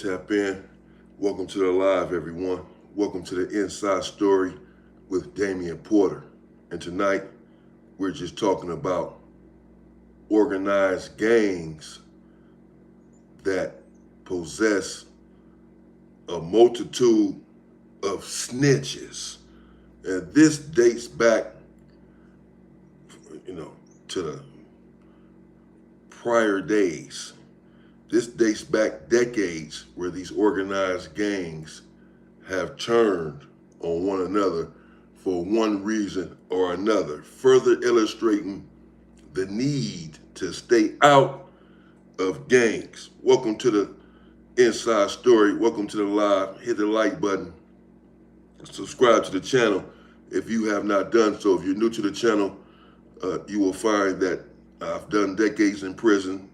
Tap in. Welcome to the live, everyone. Welcome to the Inside Story with Damian Porter. And tonight, we're just talking about organized gangs that possess a multitude of snitches. And this dates back, to the prior days. This dates back decades where these organized gangs have turned on one another for one reason or another, further illustrating the need to stay out of gangs. Welcome to the Inside Story. Welcome to the live. Hit the like button. Subscribe to the channel if you have not done so. If you're new to the channel, you will find that I've done decades in prison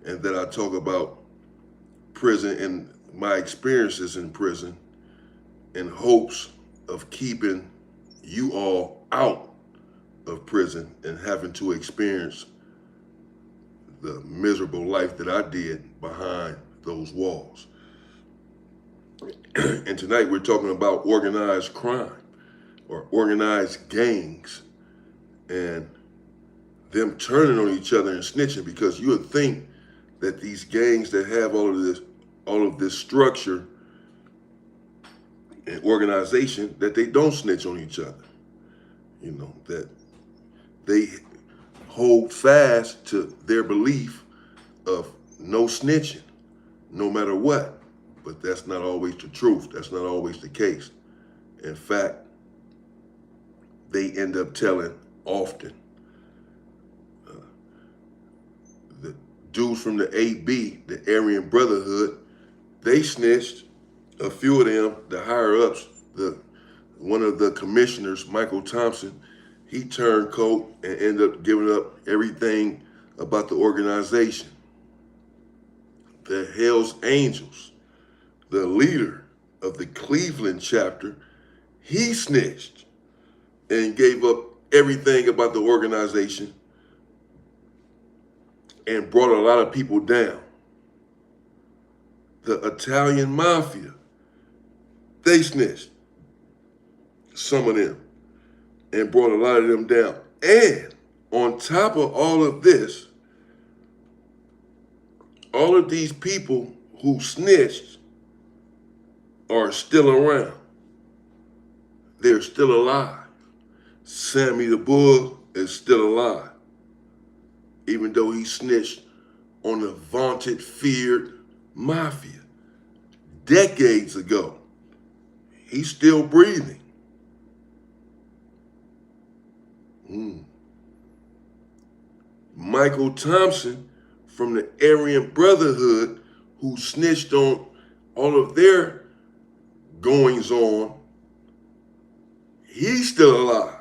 and that I talk about prison and my experiences in prison in hopes of keeping you all out of prison and having to experience the miserable life that I did behind those walls. And tonight we're talking about organized crime or organized gangs and them turning on each other and snitching, because you would think that these gangs that have all of this structure and organization, that they don't snitch on each other. That they hold fast to their belief of no snitching, no matter what. But that's not always the truth. That's not always the case. In fact, they end up telling often. The dudes from the AB, the Aryan Brotherhood, they snitched. A few of them, the higher ups, one of the commissioners, Michael Thompson, he turned coat and ended up giving up everything about the organization. The Hells Angels, the leader of the Cleveland chapter, he snitched and gave up everything about the organization and brought a lot of people down. The Italian Mafia, they snitched, some of them, and brought a lot of them down. And on top of all of this, all of these people who snitched are still around. They're still alive. Sammy the Bull is still alive, even though he snitched on the vaunted, feared mafia decades ago. He's still breathing. Michael Thompson from the Aryan Brotherhood, who snitched on all of their goings on, he's still alive,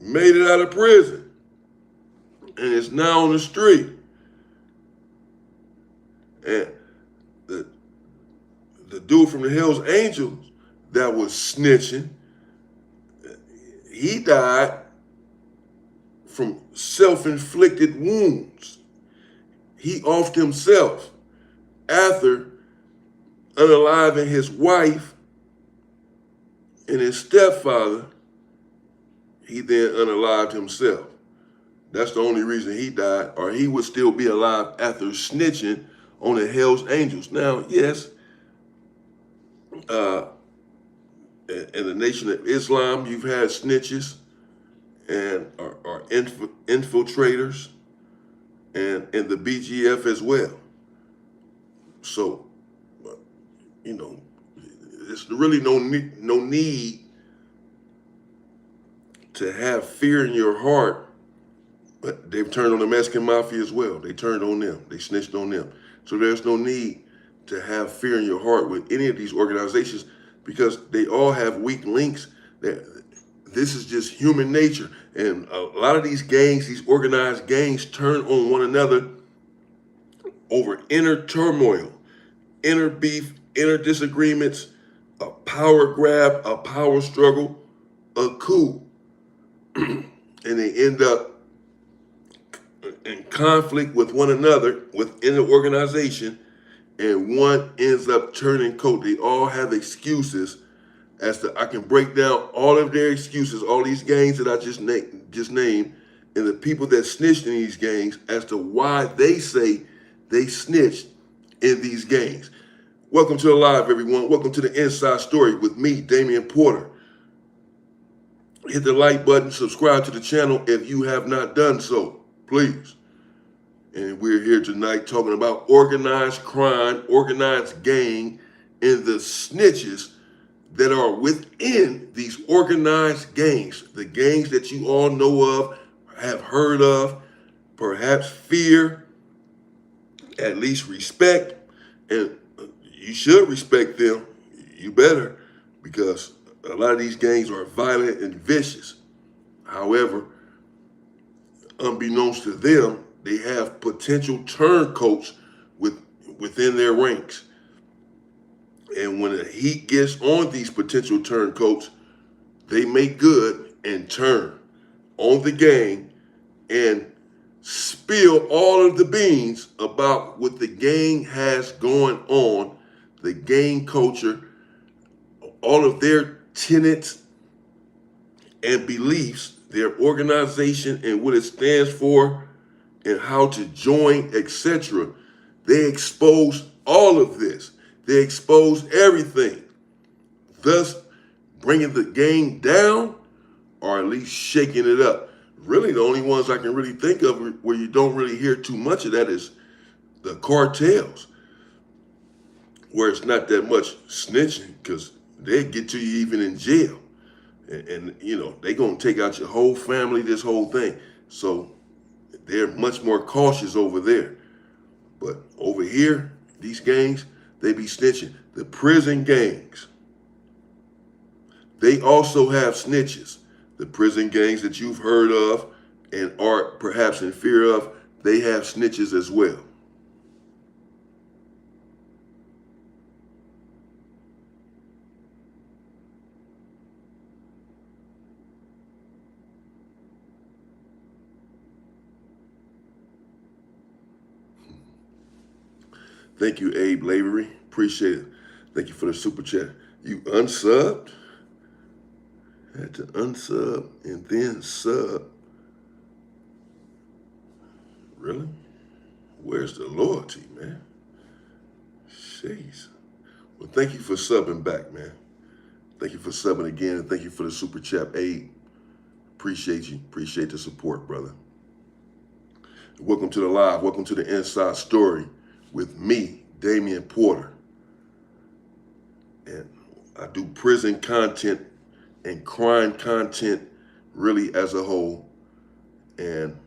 made it out of prison, and is now on the street. And the dude from the Hells Angels that was snitching, he died from self-inflicted wounds. He offed himself after unaliving his wife and his stepfather. He then unalived himself. That's the only reason he died, or he would still be alive after snitching on the Hells Angels. Now, yes, in the Nation of Islam, you've had snitches and are infiltrators, and in the BGF as well. So, there's really no need to have fear in your heart. But they've turned on the Mexican Mafia as well. They turned on them. They snitched on them. So there's no need to have fear in your heart with any of these organizations, because they all have weak links. This is just human nature. And a lot of these gangs, these organized gangs, turn on one another over inner turmoil, inner beef, inner disagreements, a power grab, a power struggle, a coup. And they end up in conflict with one another within the organization, and one ends up turning coach. They all have excuses as to, I can break down all of their excuses, all these gangs that I just named, and the people that snitched in these gangs as to why they say they snitched in these gangs. Welcome to the live, everyone. Welcome to the Inside Story with me, Damian Porter. Hit the like button, subscribe to the channel if you have not done so, please. And we're here tonight talking about organized crime, organized gang, and the snitches that are within these organized gangs. The gangs that you all know of, have heard of, perhaps fear, at least respect, and you should respect them. You better, because a lot of these gangs are violent and vicious. However, unbeknownst to them, they have potential turncoats within their ranks. And when the heat gets on these potential turncoats, they make good and turn on the gang and spill all of the beans about what the gang has going on, the gang culture, all of their tenets and beliefs, their organization and what it stands for, and how to join, etc. They expose all of this. They expose everything, thus bringing the gang down, or at least shaking it up. Really, the only ones I can really think of where you don't really hear too much of that is the cartels, where it's not that much snitching, because they get to you even in jail. And you know, they're going to take out your whole family, this whole thing. So they're much more cautious over there. But over here, these gangs, they be snitching. The prison gangs, they also have snitches. The prison gangs that you've heard of and are perhaps in fear of, they have snitches as well. Thank you, Abe Lavery. Appreciate it. Thank you for the super chat. You unsubbed? Had to unsub and then sub. Really? Where's the loyalty, man? Jeez. Well, thank you for subbing back, man. Thank you for subbing again, and thank you for the super chat, Abe. Appreciate you. Appreciate the support, brother. Welcome to the live. Welcome to the Inside Story with me, Damian Porter. And I do prison content and crime content really as a whole. And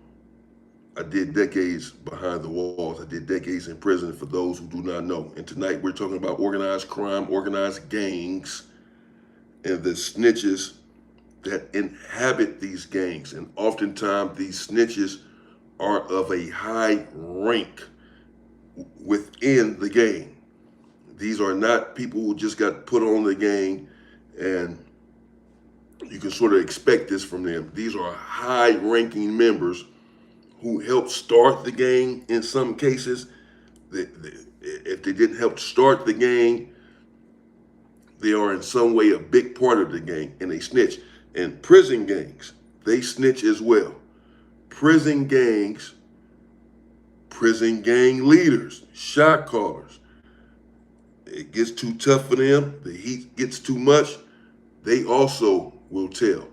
I did decades behind the walls. I did decades in prison for those who do not know. And tonight we're talking about organized crime, organized gangs, and the snitches that inhabit these gangs. And oftentimes these snitches are of a high rank within the gang. These are not people who just got put on the gang and you can sort of expect this from them. These are high-ranking members who helped start the gang in some cases. If they didn't help start the gang, they are in some way a big part of the gang, and they snitch. And prison gangs, they snitch as well. Prison gangs, prison gang leaders, shot callers. It gets too tough for them, the heat gets too much, they also will tell.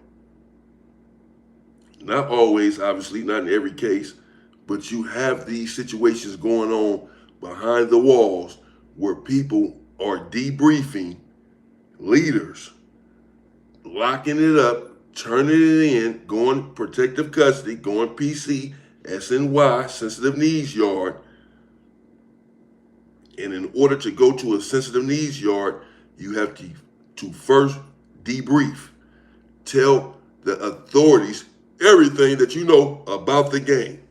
Not always, obviously, not in every case, but you have these situations going on behind the walls where people are debriefing leaders, locking it up, turning it in, going protective custody, going PC, SNY, sensitive needs yard. And in order to go to a sensitive needs yard, you have to first debrief, tell the authorities everything that you know about the gang.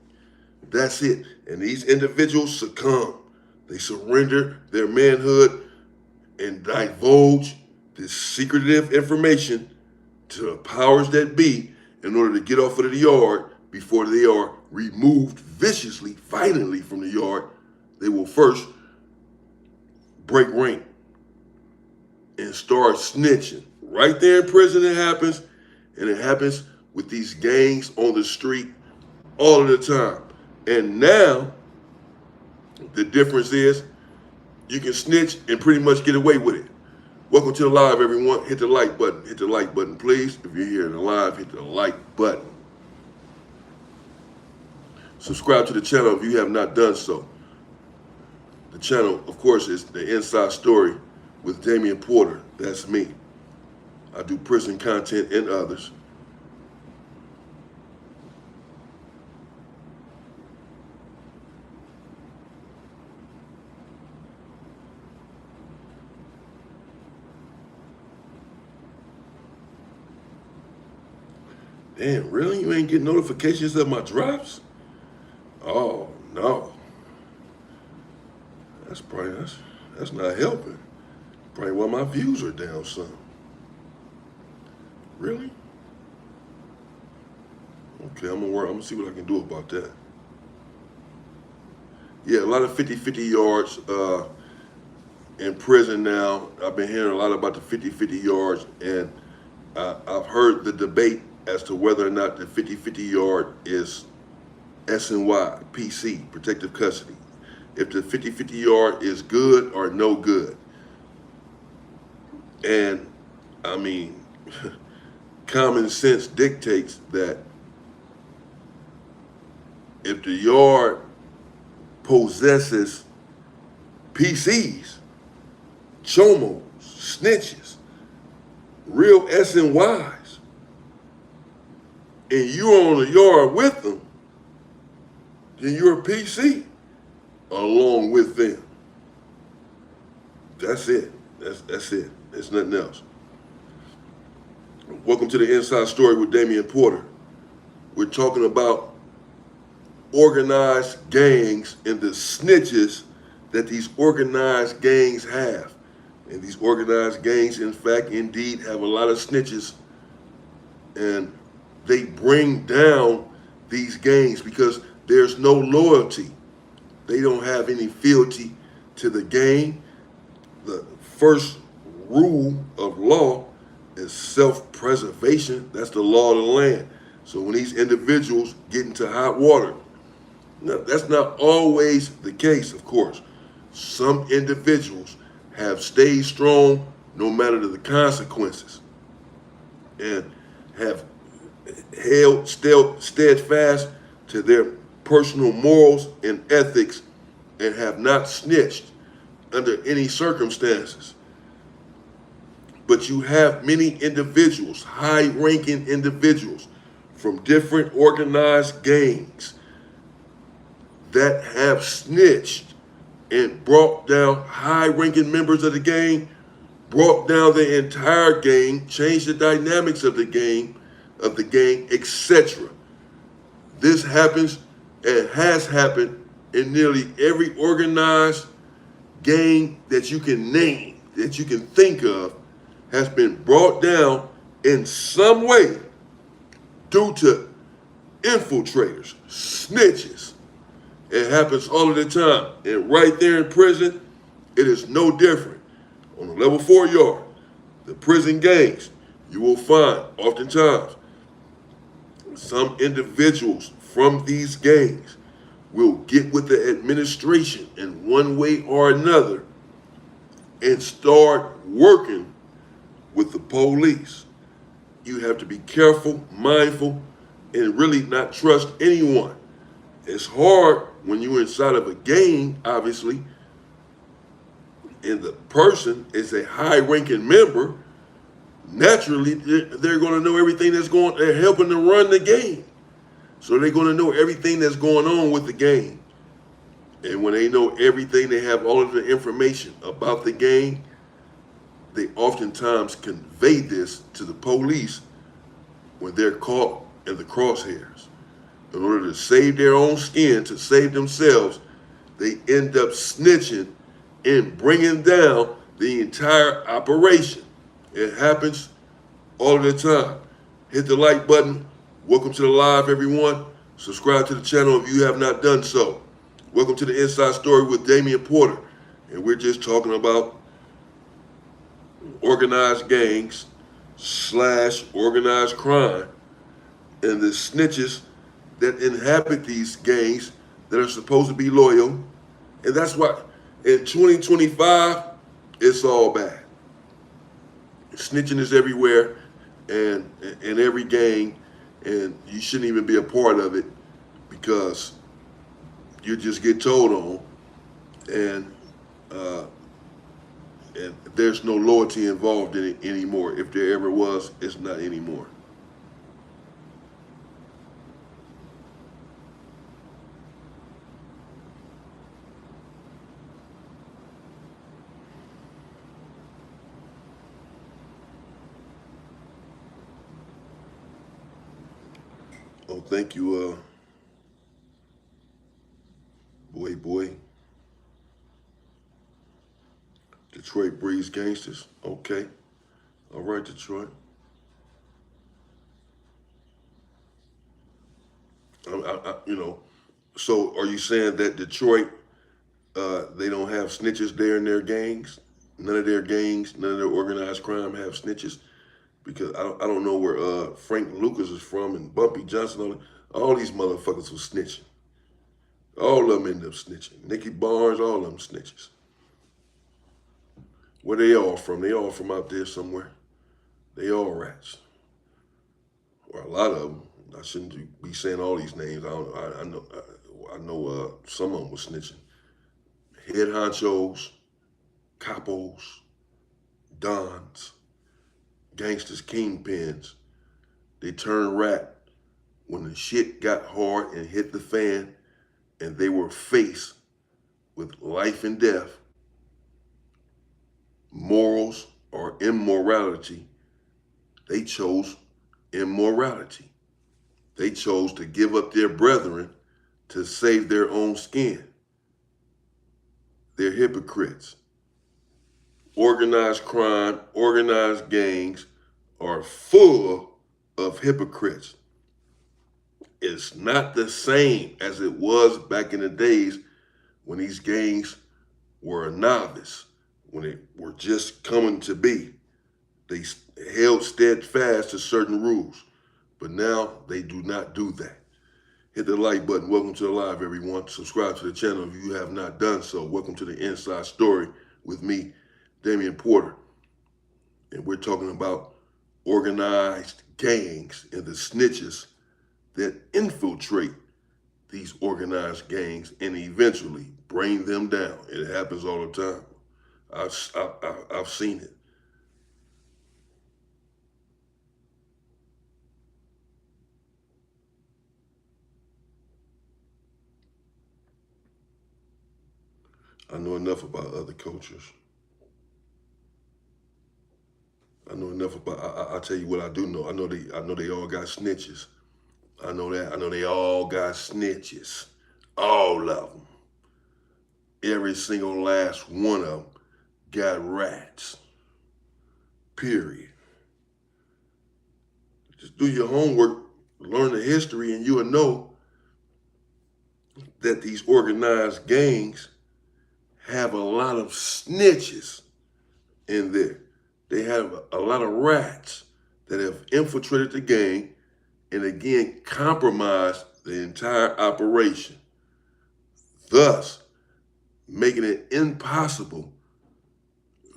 That's it. And these individuals succumb. They surrender their manhood and divulge this secretive information to the powers that be in order to get off of the yard before they are removed viciously, violently from the yard. They will first break rank and start snitching. Right there in prison it happens, and it happens with these gangs on the street all of the time. And now, the difference is you can snitch and pretty much get away with it. Welcome to the live, everyone. Hit the like button. Hit the like button, please. If you're here in the live, hit the like button. Subscribe to the channel if you have not done so. The channel, of course, is The Inside Story with Damian Porter. That's me. I do prison content and others. Damn, really? You ain't getting notifications of my drops? Oh, no. That's not helping. Probably why my views are down some. Really? Okay, I'm gonna see what I can do about that. Yeah, a lot of 50-50 yards in prison now. I've been hearing a lot about the 50-50 yards, and I've heard the debate as to whether or not the 50-50 yard is SNY, PC, protective custody. If the 50-50 yard is good or no good. And I mean, common sense dictates that if the yard possesses PCs, chomos, snitches, real SNYs, and you're on the yard with them, then you're a PC along with them. That's it. That's it. It's nothing else. Welcome to The Inside Story with Damian Porter. We're talking about organized gangs and the snitches that these organized gangs have. And these organized gangs, in fact, indeed have a lot of snitches, and they bring down these gangs because there's no loyalty. They don't have any fealty to the gang. The first rule of law is self-preservation. That's the law of the land. So when these individuals get into hot water, now, that's not always the case, of course. Some individuals have stayed strong no matter the consequences and have held steadfast to their personal morals and ethics and have not snitched under any circumstances. But you have many individuals, high-ranking individuals from different organized gangs that have snitched and brought down high-ranking members of the gang, brought down the entire gang, changed the dynamics of the gang, etc. This happens and has happened in nearly every organized gang that you can name, that you can think of, has been brought down in some way due to infiltrators, snitches. It happens all of the time. And right there in prison, it is no different. On the level 4 yard, the prison gangs, you will find oftentimes some individuals from these gangs will get with the administration in one way or another and start working with the police. You have to be careful, mindful, and really not trust anyone. It's hard when you're inside of a gang, obviously, and the person is a high-ranking member. Naturally, they're going to know everything that's going on. They're helping to run the gang. So they're going to know everything that's going on with the gang. And when they know everything, they have all of the information about the gang, they oftentimes convey this to the police when they're caught in the crosshairs. In order to save their own skin, to save themselves, they end up snitching and bringing down the entire operation. It happens all the time. Hit the like button. Welcome to the live, everyone. Subscribe to the channel if you have not done so. Welcome to The Inside Story with Damian Porter. And we're just talking about organized gangs / organized crime and the snitches that inhabit these gangs that are supposed to be loyal. And that's why in 2025, it's all bad. Snitching is everywhere and in every gang, and you shouldn't even be a part of it because you just get told on, and uh, and there's no loyalty involved in it anymore. If there ever was, it's not anymore. Oh, thank you, boy. Detroit breeds gangsters. Okay, all right, Detroit. You know. So, are you saying that Detroit, they don't have snitches there in their gangs? None of their gangs, none of their organized crime have snitches? Because I don't know where Frank Lucas is from and Bumpy Johnson. All these motherfuckers was snitching. All of them ended up snitching. Nicky Barnes, all of them snitches. Where they all from? They all from out there somewhere. They all rats, or a lot of them. I shouldn't be saying all these names. I know some of them was snitching. Head honchos, capos, dons, gangsters, kingpins. They turned rat when the shit got hard and hit the fan, and they were faced with life and death, morals or immorality. They chose immorality. They chose to give up their brethren to save their own skin. They're hypocrites. Organized crime, organized gangs are full of hypocrites. It's not the same as it was back in the days when these gangs were a novice, when they were just coming to be. They held steadfast to certain rules, but now they do not do that. Hit the like button. Welcome to the live, everyone. Subscribe to the channel if you have not done so. Welcome to the Inside Story with me, Damian Porter. And we're talking about organized gangs and the snitches that infiltrate these organized gangs and eventually bring them down. It happens all the time. I've seen it. I know enough about other cultures. I know enough about. I tell you what I do know. I know they all got snitches. I know that. I know they all got snitches. All of them. Every single last one of them got rats. Period. Just do your homework, learn the history, and you will know that these organized gangs have a lot of snitches in there. They have a lot of rats that have infiltrated the gang and again compromised the entire operation, thus making it impossible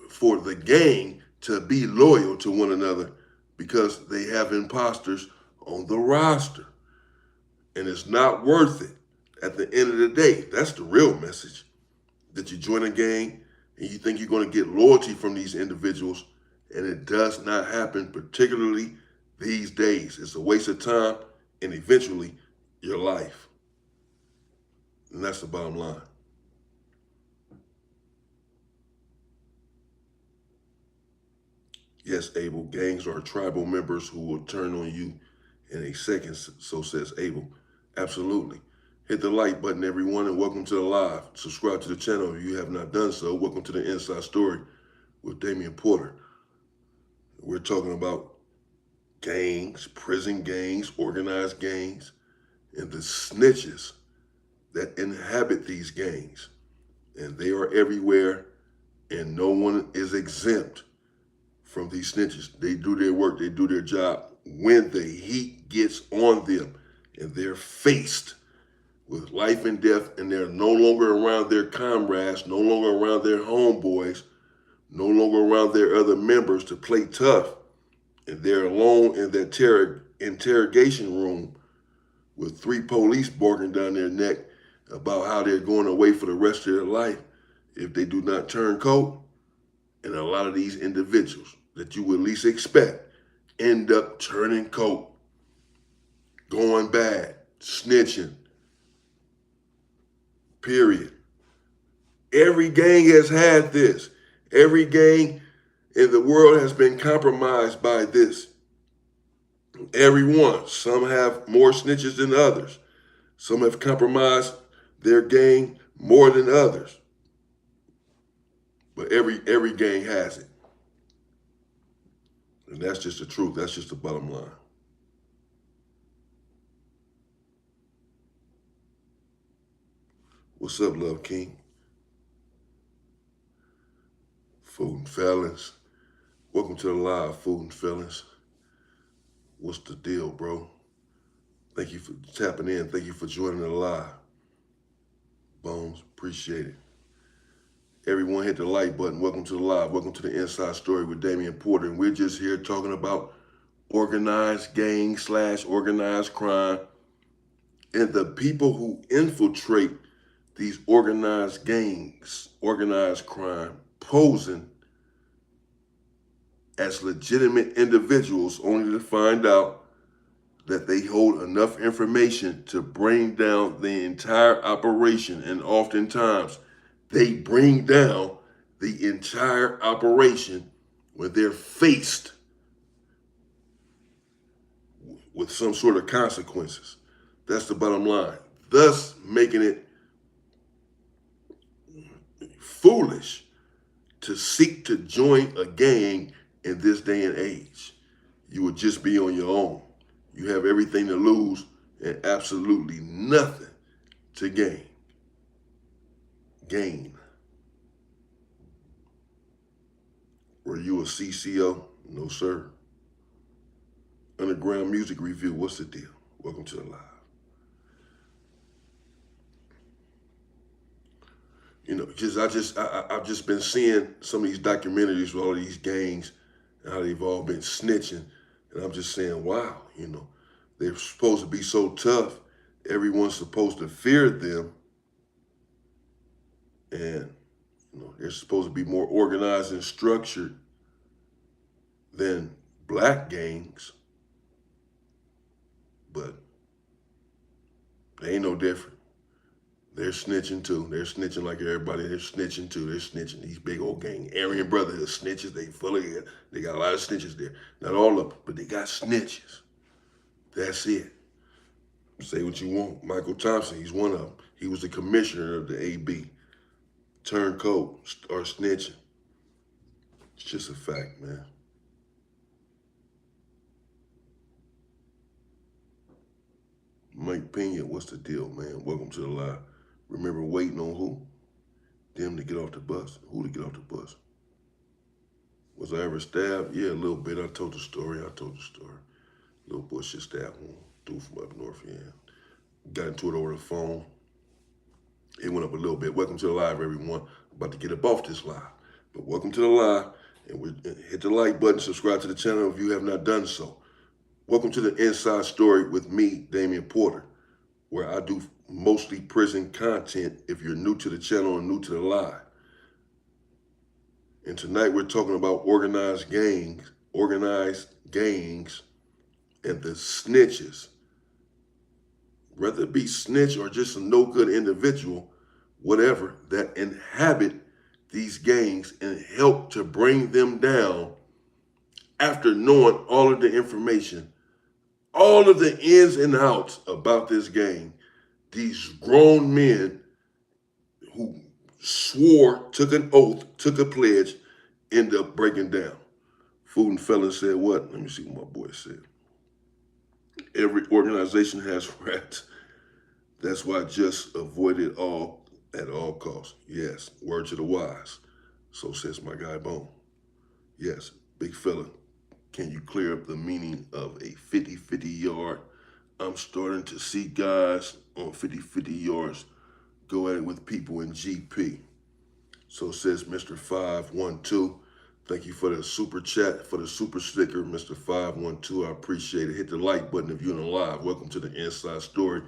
for the gang to be loyal to one another because they have imposters on the roster. And it's not worth it at the end of the day. That's the real message. That you join a gang and you think you're going to get loyalty from these individuals, and it does not happen, particularly these days. It's a waste of time and eventually your life. And that's the bottom line. Yes, Abel, gangs are tribal members who will turn on you in a second, so says Abel. Absolutely. Hit the like button, everyone, and welcome to the live. Subscribe to the channel if you have not done so. Welcome to the Inside Story with Damian Porter. We're talking about gangs, prison gangs, organized gangs, and the snitches that inhabit these gangs. And they are everywhere, and no one is exempt from these snitches. They do their work, they do their job. When the heat gets on them and they're faced with life and death, and they're no longer around their comrades, no longer around their homeboys, no longer around their other members to play tough, and they're alone in their interrogation room with 3 police barking down their neck about how they're going away for the rest of their life if they do not turn coat. And a lot of these individuals that you would least expect end up turning coat, going bad, snitching, period. Every gang has had this. Every gang in the world has been compromised by this. Everyone. Some have more snitches than others. Some have compromised their gang more than others. But every gang has it. And that's just the truth. That's just the bottom line. What's up, Love King? Food and Felons. Welcome to the live, Food and Felons. What's the deal, bro? Thank you for tapping in. Thank you for joining the live. Bones, appreciate it. Everyone hit the like button. Welcome to the live. Welcome to the Inside Story with Damian Porter. And we're just here talking about organized gang / organized crime and the people who infiltrate these organized gangs, organized crime, posing as legitimate individuals only to find out that they hold enough information to bring down the entire operation. And oftentimes they bring down the entire operation when they're faced with some sort of consequences. That's the bottom line. Thus making it foolish to seek to join a gang in this day and age. You would just be on your own. You have everything to lose and absolutely nothing to gain. Were you a CCO? No, sir. Underground Music Review, what's the deal? Welcome to the live. You know, I've just been seeing some of these documentaries with all these gangs and how they've all been snitching. And I'm just saying, wow, you know, they're supposed to be so tough. Everyone's supposed to fear them. And, you know, they're supposed to be more organized and structured than black gangs. But they ain't no different. They're snitching too. They're snitching like everybody. They're snitching too. They're snitching. These big old gang. Aryan Brothers are snitches. They full of it. They got a lot of snitches there. Not all of them, but they got snitches. That's it. Say what you want. Michael Thompson, he's one of them. He was the commissioner of the AB. Turncoat or snitching. It's just a fact, man. Mike Pena, what's the deal, man? Welcome to the live. Remember waiting on who? Them to get off the bus. Who to get off the bus? Was I ever stabbed? Yeah, a little bit. I told the story. Little boy shit stabbed one. Dude from up north, yeah. Got into it over the phone. It went up a little bit. Welcome to the live, everyone. About to get up off this live. But welcome to the live. And hit the like button, subscribe to the channel if you have not done so. Welcome to the Inside Story with me, Damian Porter, where I do mostly prison content if you're new to the channel and new to the live. And tonight we're talking about organized gangs, and the snitches. Whether it be snitch or just a no good individual, whatever, that inhabit these gangs and help to bring them down after knowing all of the information, all of the ins and outs about this gang. These grown men who swore, took an oath, took a pledge, end up breaking down. Food and Felon said what? Let me see what my boy said. Every organization has rats. That's why I just avoid it all. at all costs. Yes, word to the wise. So says my guy Bone. Yes, big fella, can you clear up the meaning of a 50-50 yard? I'm starting to see guys on 50-50 yards go at it with people in GP. So says Mr. 512. Thank you for the super chat, for the super sticker, Mr. 512. I appreciate it. Hit the like button if you're on the live. Welcome to the Inside Story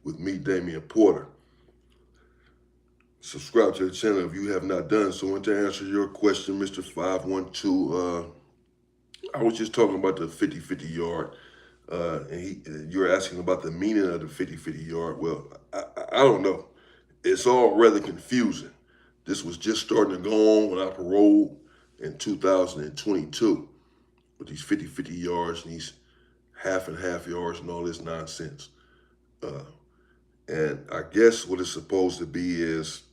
with me, Damian Porter. Subscribe to the channel if you have not done so. And to answer your question, Mr. 512, I was just talking about the 50-50 yard. You're asking about the meaning of the 50-50 yard. Well, I don't know. It's all rather confusing. This was just starting to go on when I paroled in 2022 with these 50-50 yards and these half and half yards and all this nonsense. And I guess what it's supposed to be is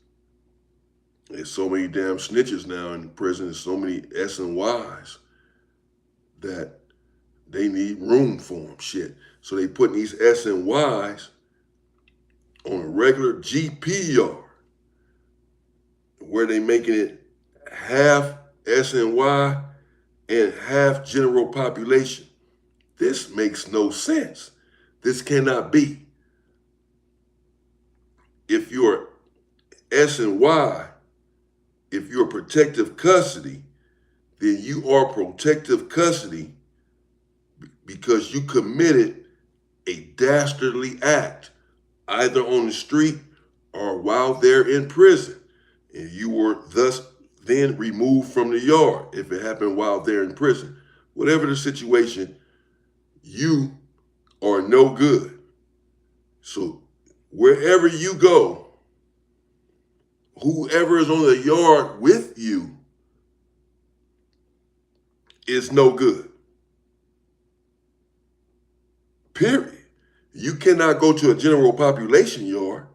there's so many damn snitches now in prison, there's so many S and Ys that they need room for them. Shit. So they putting these S and Ys on a regular GP yard where they making it half S and Y and half general population. This makes no sense. This cannot be. If you're S and Y, if you're protective custody, then you are protective custody because you committed a dastardly act, either on the street or while they're in prison. And you were thus then removed from the yard if it happened while they're in prison. Whatever the situation, you are no good. So wherever you go, whoever is on the yard with you is no good. Period. You cannot go to a general population yard.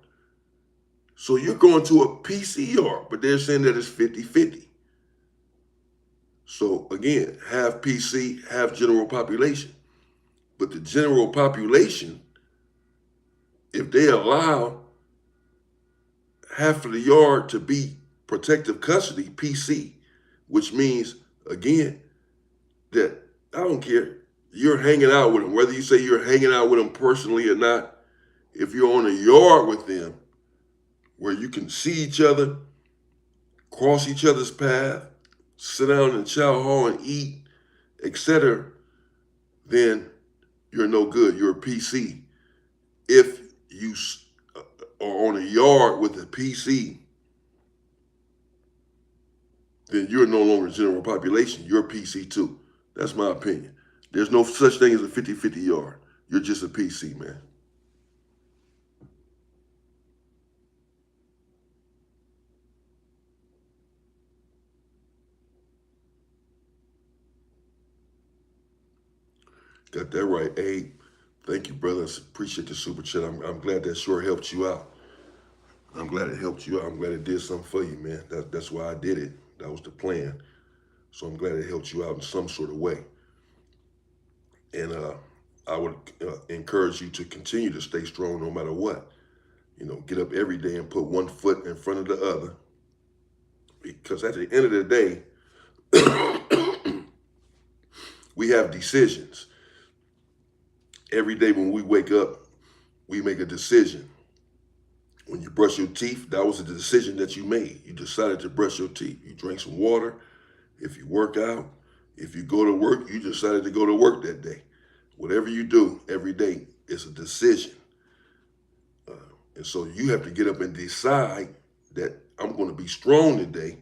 So you're going to a PC yard, but they're saying that it's 50-50. So again, half PC, half general population. But the general population, if they allow half of the yard to be protective custody, PC, which means, again, that I don't care, you're hanging out with them, whether you say you're hanging out with them personally or not, if you're on a yard with them where you can see each other, cross each other's path, sit down in the chow hall and eat, etc., then you're no good. You're a PC. If you are on a yard with a PC, then you're no longer general population. You're PC too. That's my opinion. There's no such thing as a 50-50 yard. You're just a PC, man. Got that right, Abe. Thank you, brothers. Appreciate the super chat. I'm glad that sure helped you out. I'm glad it helped you out. I'm glad it did something for you, man. That's why I did it. That was the plan. So I'm glad it helped you out in some sort of way. And I would encourage you to continue to stay strong no matter what. You know, get up every day and put one foot in front of the other. Because at the end of the day, we have decisions. Every day when we wake up, we make a decision. When you brush your teeth, that was a decision that you made. You decided to brush your teeth. You drank some water. If you work out, if you go to work, you decided to go to work that day. Whatever you do every day is a decision. And so you have to get up and decide that I'm going to be strong today,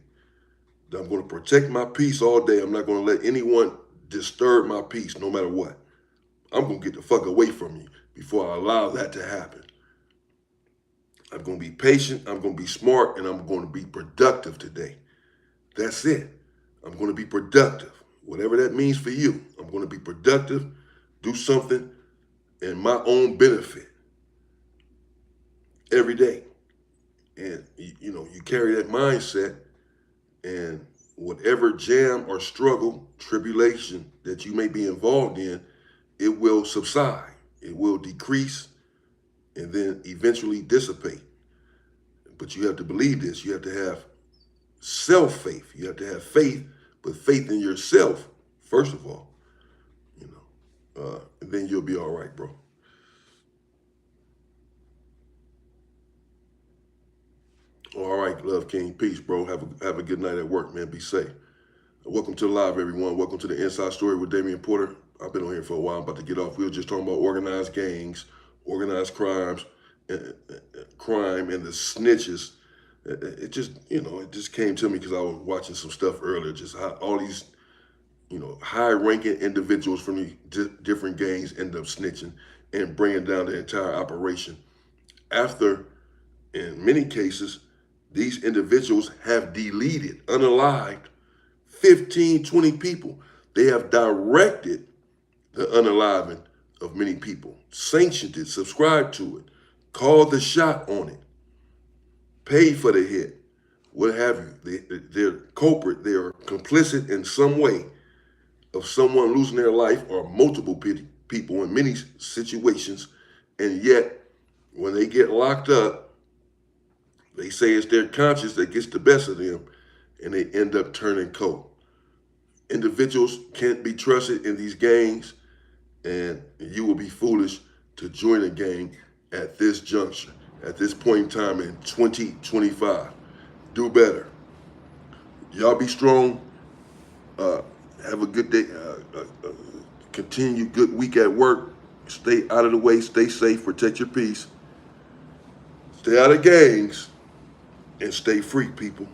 that I'm going to protect my peace all day. I'm not going to let anyone disturb my peace no matter what. I'm going to get the fuck away from you before I allow that to happen. I'm going to be patient, I'm going to be smart, and I'm going to be productive today. That's it. I'm going to be productive. Whatever that means for you, I'm going to be productive, do something in my own benefit every day. And, you know, you carry that mindset, and whatever jam or struggle, tribulation that you may be involved in, it will subside. It will decrease and then eventually dissipate. But you have to believe this. You have to have self-faith. You have to have faith, but faith in yourself, first of all, you know, and then you'll be all right, bro. All right, Love King. Peace, bro. Have a good night at work, man. Be safe. Welcome to the live, everyone. Welcome to the Inside Story with Damian Porter. I've been on here for a while. I'm about to get off. We were just talking about organized gangs, organized crime, and the snitches. It just, it just came to me because I was watching some stuff earlier. Just how all these, high-ranking individuals from the different gangs end up snitching and bringing down the entire operation. After, in many cases, these individuals have deleted, unalived 15, 20 people. They have directed the unaliving of many people, sanctioned it, subscribed to it, called the shot on it, paid for the hit, what have you. They're culprit. They are complicit in some way of someone losing their life or multiple people in many situations. And yet, when they get locked up, they say it's their conscience that gets the best of them, and they end up turning cold. Individuals can't be trusted in these gangs, and you will be foolish to join a gang at this juncture, at this point in time in 2025. Do better. Y'all be strong. Have a good day. Continue good week at work. Stay out of the way. Stay safe. Protect your peace. Stay out of gangs and stay free, people.